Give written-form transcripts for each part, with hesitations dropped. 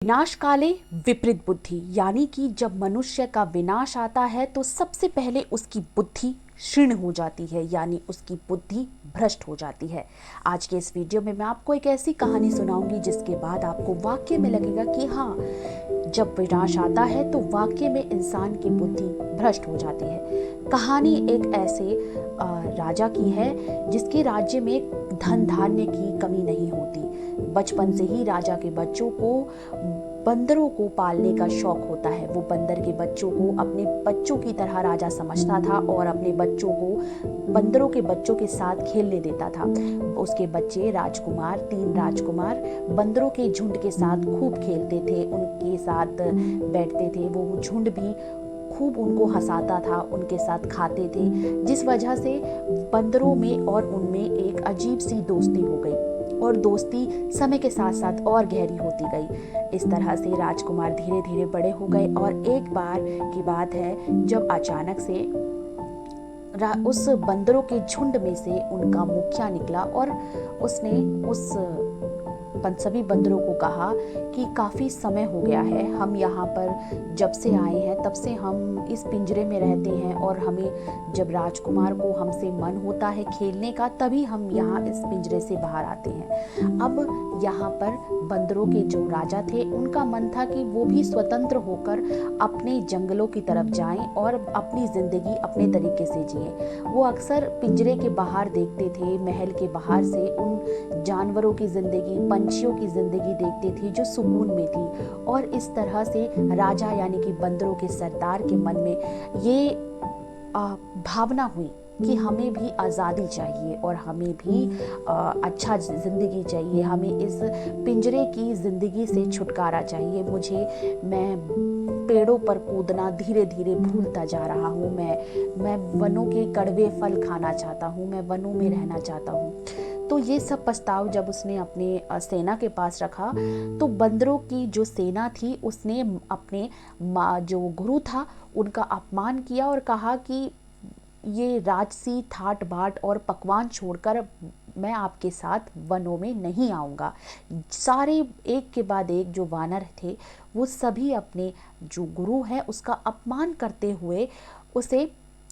विनाश काले विपरीत बुद्धि, यानी कि जब मनुष्य का विनाश आता है तो सबसे पहले उसकी बुद्धि क्षीण हो जाती है, यानी उसकी बुद्धि भ्रष्ट हो जाती है। आज के इस वीडियो में मैं आपको एक ऐसी कहानी सुनाऊंगी जिसके बाद आपको वाकई में लगेगा कि हाँ, जब विनाश आता है तो वाकई में इंसान की बुद्धि भ्रष्ट हो जाती है। कहानी एक ऐसे राजा की है जिसके राज्य में धन धान्य की कमी नहीं होती। बचपन से ही राजा के बच्चों को बंदरों को पालने का शौक होता है। वो बंदर के बच्चों को अपने बच्चों की तरह राजा समझता था और अपने बच्चों को बंदरों के बच्चों के साथ खेलने देता था। उसके बच्चे राजकुमार, 3 राजकुमार बंदरों के झुंड के साथ खूब खेलते थे, उनके साथ बैठते थे। वो झुंड भी खूब उनको हंसाता था, उनके साथ खाते थे, जिस वजह से बंदरों में और उनमें एक अजीब सी दोस्ती हो गई और दोस्ती समय के साथ साथ और गहरी होती गई। इस तरह से राजकुमार धीरे धीरे बड़े हो गए और एक बार की बात है जब अचानक से उस बंदरों के झुंड में से उनका मुखिया निकला और उसने उस सभी बंदरों को कहा कि काफ़ी समय हो गया है, हम यहाँ पर जब से आए हैं तब से हम इस पिंजरे में रहते हैं और हमें जब राजकुमार को हमसे मन होता है खेलने का तभी हम यहाँ इस पिंजरे से बाहर आते हैं। अब यहाँ पर बंदरों के जो राजा थे उनका मन था कि वो भी स्वतंत्र होकर अपने जंगलों की तरफ जाएं और अपनी ज़िंदगी अपने तरीके से जिएं। वो अक्सर पिंजरे के बाहर देखते थे, महल के बाहर से उन जानवरों की ज़िंदगी, पंछियों की ज़िंदगी देखते थे जो सुकून में थी। और इस तरह से राजा यानी कि बंदरों के सरदार के मन में ये भावना हुई कि हमें भी आज़ादी चाहिए और हमें भी अच्छा ज़िंदगी चाहिए, हमें इस पिंजरे की ज़िंदगी से छुटकारा चाहिए। मैं पेड़ों पर कूदना धीरे धीरे भूलता जा रहा हूँ, मैं वनों के कड़वे फल खाना चाहता हूँ, मैं वनों में रहना चाहता हूँ। तो ये सब प्रस्ताव जब उसने अपने सेना के पास रखा तो बंदरों की जो सेना थी उसने अपने जो गुरु था उनका अपमान किया और कहा कि ये राजसी ठाट बाट और पकवान छोड़कर मैं आपके साथ वनों में नहीं आऊँगा। सारे एक के बाद एक जो वानर थे वो सभी अपने जो गुरु है उसका अपमान करते हुए उसे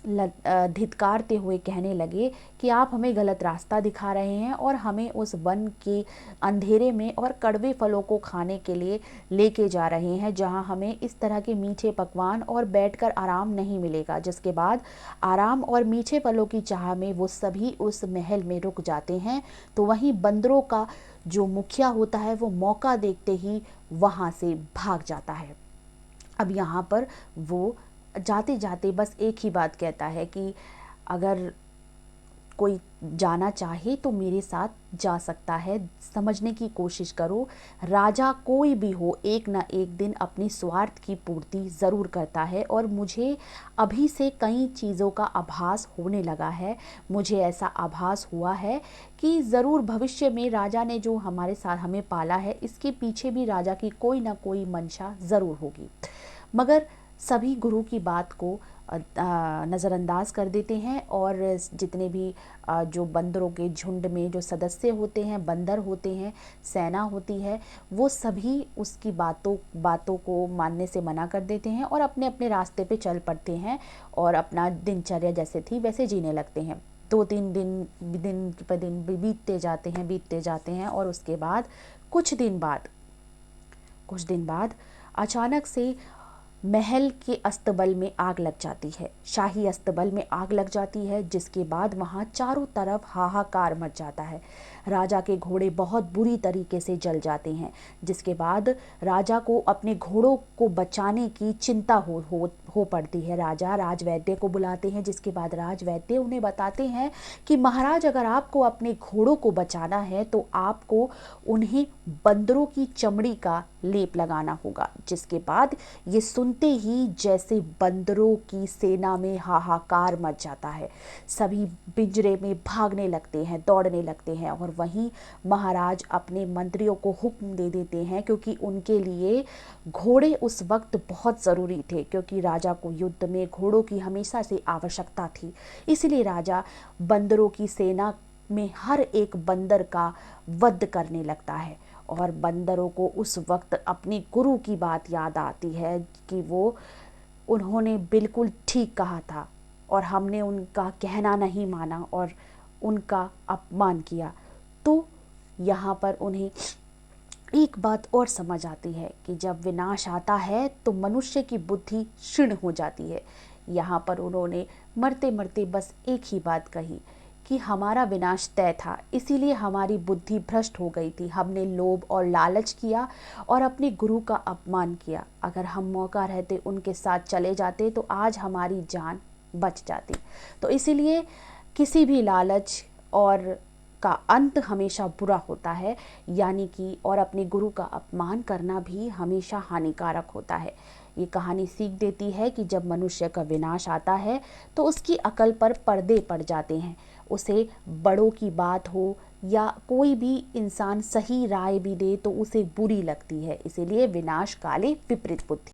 धिक्कारते हुए कहने लगे कि आप हमें गलत रास्ता दिखा रहे हैं और हमें उस वन के अंधेरे में और कड़वे फलों को खाने के लिए लेके जा रहे हैं जहां हमें इस तरह के मीठे पकवान और बैठकर आराम नहीं मिलेगा। जिसके बाद आराम और मीठे फलों की चाह में वो सभी उस महल में रुक जाते हैं। तो वहीं बंदरों का जो मुखिया होता है वो मौका देखते ही वहाँ से भाग जाता है। अब यहाँ पर वो जाते जाते बस एक ही बात कहता है कि अगर कोई जाना चाहे तो मेरे साथ जा सकता है, समझने की कोशिश करो। राजा कोई भी हो एक ना एक दिन अपनी स्वार्थ की पूर्ति ज़रूर करता है और मुझे अभी से कई चीज़ों का आभास होने लगा है। मुझे ऐसा आभास हुआ है कि ज़रूर भविष्य में राजा ने जो हमारे साथ हमें पाला है इसके पीछे भी राजा की कोई ना कोई मंशा ज़रूर होगी। मगर सभी गुरु की बात को नज़रअंदाज कर देते हैं और जितने भी जो बंदरों के झुंड में जो सदस्य होते हैं, बंदर होते हैं, सेना होती है, वो सभी उसकी बातों को मानने से मना कर देते हैं और अपने अपने रास्ते पे चल पड़ते हैं और अपना दिनचर्या जैसे थी वैसे जीने लगते हैं। 2-3 दिन पर दिन बीतते जाते हैं और उसके बाद कुछ दिन बाद अचानक से महल के अस्तबल में आग लग जाती है, शाही अस्तबल में आग लग जाती है, जिसके बाद वहाँ चारों तरफ हाहाकार मच जाता है। राजा के घोड़े बहुत बुरी तरीके से जल जाते हैं, जिसके बाद राजा को अपने घोड़ों को बचाने की चिंता हो पड़ती है। राजा राजवैद्य को बुलाते हैं, जिसके बाद राजवैद्य उन्हें बताते हैं कि महाराज अगर आपको अपने घोड़ों को बचाना है तो आपको उन्हें बंदरों की चमड़ी का लेप लगाना होगा। जिसके बाद ये सुनते ही जैसे बंदरों की सेना में हाहाकार मच जाता है, सभी पिंजरे में भागने लगते हैं, दौड़ने लगते हैं और वहीं महाराज अपने मंत्रियों को हुक्म दे देते हैं क्योंकि उनके लिए घोड़े उस वक्त बहुत ज़रूरी थे, क्योंकि राजा को युद्ध में घोड़ों की हमेशा से आवश्यकता थी। इसलिए राजा बंदरों की सेना में हर एक बंदर का वध करने लगता है और बंदरों को उस वक्त अपनी गुरु की बात याद आती है कि उन्होंने बिल्कुल ठीक कहा था और हमने उनका कहना नहीं माना और उनका अपमान किया। तो यहाँ पर उन्हें एक बात और समझ आती है कि जब विनाश आता है तो मनुष्य की बुद्धि क्षीण हो जाती है। यहाँ पर उन्होंने मरते मरते बस एक ही बात कही कि हमारा विनाश तय था, इसीलिए हमारी बुद्धि भ्रष्ट हो गई थी। हमने लोभ और लालच किया और अपने गुरु का अपमान किया। अगर हम मौका रहते उनके साथ चले जाते तो आज हमारी जान बच जाती। तो इसीलिए किसी भी लालच और का अंत हमेशा बुरा होता है, यानी कि और अपने गुरु का अपमान करना भी हमेशा हानिकारक होता है। ये कहानी सीख देती है कि जब मनुष्य का विनाश आता है तो उसकी अकल पर पर्दे पड़ जाते हैं। उसे बड़ों की बात हो या कोई भी इंसान सही राय भी दे तो उसे बुरी लगती है। इसीलिए विनाश काले विपरीत बुद्धि।